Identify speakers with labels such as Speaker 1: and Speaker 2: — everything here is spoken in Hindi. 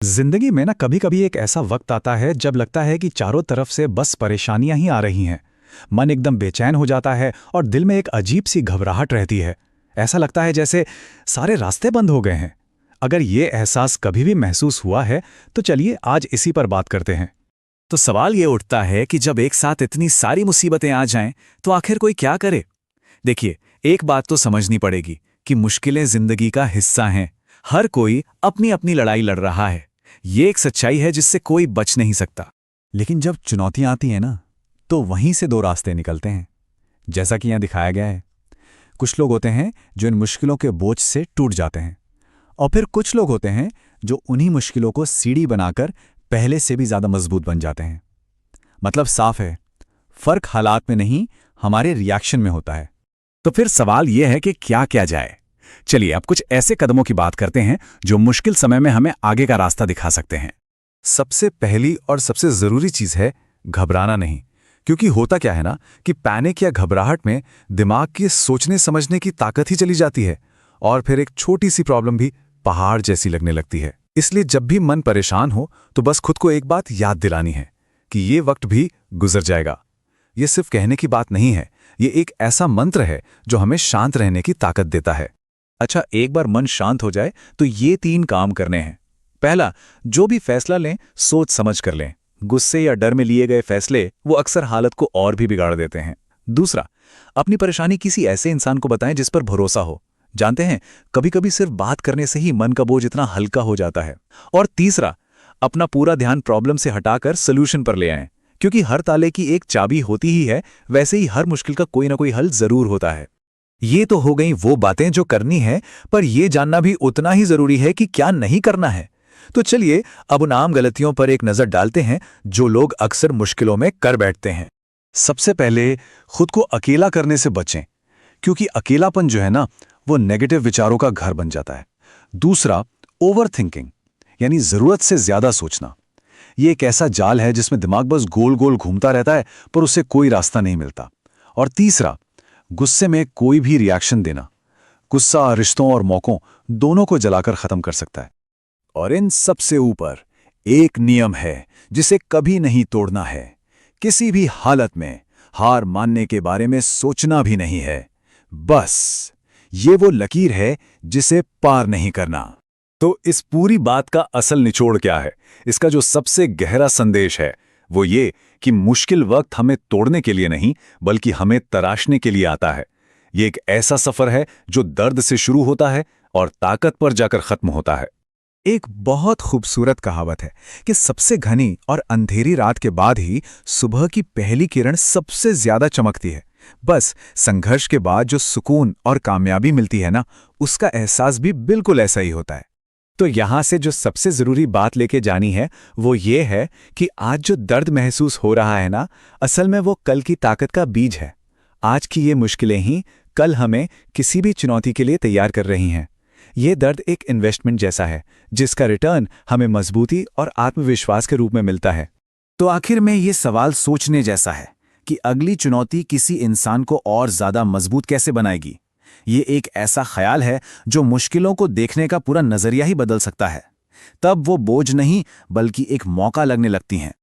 Speaker 1: जिंदगी में ना कभी कभी एक ऐसा वक्त आता है जब लगता है कि चारों तरफ से बस परेशानियां ही आ रही हैं। मन एकदम बेचैन हो जाता है और दिल में एक अजीब सी घबराहट रहती है। ऐसा लगता है जैसे सारे रास्ते बंद हो गए हैं। अगर ये एहसास कभी भी महसूस हुआ है तो चलिए आज इसी पर बात करते हैं।
Speaker 2: तो सवाल ये उठता है कि जब एक साथ इतनी सारी मुसीबतें आ जाएं, तो आखिर कोई क्या करे? देखिए, एक बात तो समझनी पड़ेगी कि मुश्किलें जिंदगी का हिस्सा हैं। हर कोई अपनी अपनी लड़ाई लड़ रहा है। ये एक सच्चाई है जिससे कोई बच नहीं सकता।
Speaker 1: लेकिन जब चुनौतियां आती हैं ना, तो वहीं से दो रास्ते निकलते हैं, जैसा कि यहाँ दिखाया गया है। कुछ लोग होते हैं जो इन मुश्किलों के बोझ से टूट जाते हैं, और फिर कुछ लोग होते हैं जो उन्हीं मुश्किलों को सीढ़ी बनाकर पहले से भी ज्यादा मजबूत बन जाते हैं। मतलब साफ है, फर्क हालात में नहीं, हमारे रिएक्शन में होता है।
Speaker 2: तो फिर सवाल यह है कि क्या किया जाए? चलिए अब कुछ ऐसे कदमों की बात करते हैं जो मुश्किल समय में हमें आगे का रास्ता दिखा सकते हैं।
Speaker 1: सबसे पहली और सबसे जरूरी चीज है घबराना नहीं। क्योंकि होता क्या है ना कि पैनिक या घबराहट में दिमाग की सोचने समझने की ताकत ही चली जाती है, और फिर एक छोटी सी प्रॉब्लम भी पहाड़ जैसी लगने लगती है। इसलिए जब भी मन परेशान हो तो बस खुद को एक बात याद दिलानी है कि ये वक्त भी गुजर जाएगा। ये सिर्फ कहने की बात नहीं है, ये एक ऐसा मंत्र है जो हमें शांत रहने की ताकत देता है। अच्छा, एक बार मन शांत हो जाए तो ये 3 काम करने हैं। पहला, जो भी फैसला लें सोच समझ कर लें। गुस्से या डर में लिए गए फैसले वो अक्सर हालत को और भी बिगाड़ देते हैं। दूसरा, अपनी परेशानी किसी ऐसे इंसान को बताएं जिस पर भरोसा हो। जानते हैं, कभी कभी सिर्फ बात करने से ही मन का बोझ इतना हल्का हो जाता है। और तीसरा, अपना पूरा ध्यान प्रॉब्लम से हटाकर सोल्यूशन पर ले आएं। क्योंकि हर ताले की एक चाबी होती ही है, वैसे ही हर मुश्किल का कोई ना कोई हल जरूर होता है। ये तो हो गई वो बातें जो करनी है, पर यह जानना भी उतना ही जरूरी है कि क्या नहीं करना है। तो चलिए अब उन आम गलतियों पर एक नजर डालते हैं जो लोग अक्सर मुश्किलों में कर बैठते हैं। सबसे पहले, खुद को अकेला करने से बचें, क्योंकि अकेलापन जो है ना, वो नेगेटिव विचारों का घर बन जाता है। दूसरा, ओवर थिंकिंग, यानी जरूरत से ज्यादा सोचना। ये एक ऐसा जाल है जिसमें दिमाग बस गोल गोल घूमता रहता है, पर उससे कोई रास्ता नहीं मिलता। और तीसरा, गुस्से में कोई भी रिएक्शन देना। गुस्सा रिश्तों और मौकों दोनों को जलाकर खत्म कर सकता है। और इन सबसे ऊपर एक नियम है जिसे कभी नहीं तोड़ना है। किसी भी हालत में हार मानने के बारे में सोचना भी नहीं है। बस ये वो लकीर है जिसे पार नहीं करना। तो इस पूरी बात का असल निचोड़ क्या है? इसका जो सबसे गहरा संदेश है वो ये कि मुश्किल वक्त हमें तोड़ने के लिए नहीं, बल्कि हमें तराशने के लिए आता है। ये एक ऐसा सफर है जो दर्द से शुरू होता है और ताकत पर जाकर खत्म होता है। एक बहुत खूबसूरत कहावत है कि सबसे घनी और अंधेरी रात के बाद ही सुबह की पहली किरण सबसे ज्यादा चमकती है। बस संघर्ष के बाद जो सुकून और कामयाबी मिलती है ना, उसका एहसास भी बिल्कुल ऐसा ही होता है। तो यहां से जो सबसे जरूरी बात लेके जानी है वो ये है कि आज जो दर्द महसूस हो रहा है ना, असल में वो कल की ताकत का बीज है। आज की ये मुश्किलें ही कल हमें किसी भी चुनौती के लिए तैयार कर रही हैं। ये दर्द एक इन्वेस्टमेंट जैसा है जिसका रिटर्न हमें मजबूती और आत्मविश्वास के रूप में मिलता है। तो आखिर में ये सवाल सोचने जैसा है कि अगली चुनौती किसी इंसान को और ज्यादा मजबूत कैसे बनाएगी। ये एक ऐसा ख्याल है जो मुश्किलों को देखने का पूरा नजरिया ही बदल सकता है। तब वो बोझ नहीं बल्कि एक मौका लगने लगती हैं।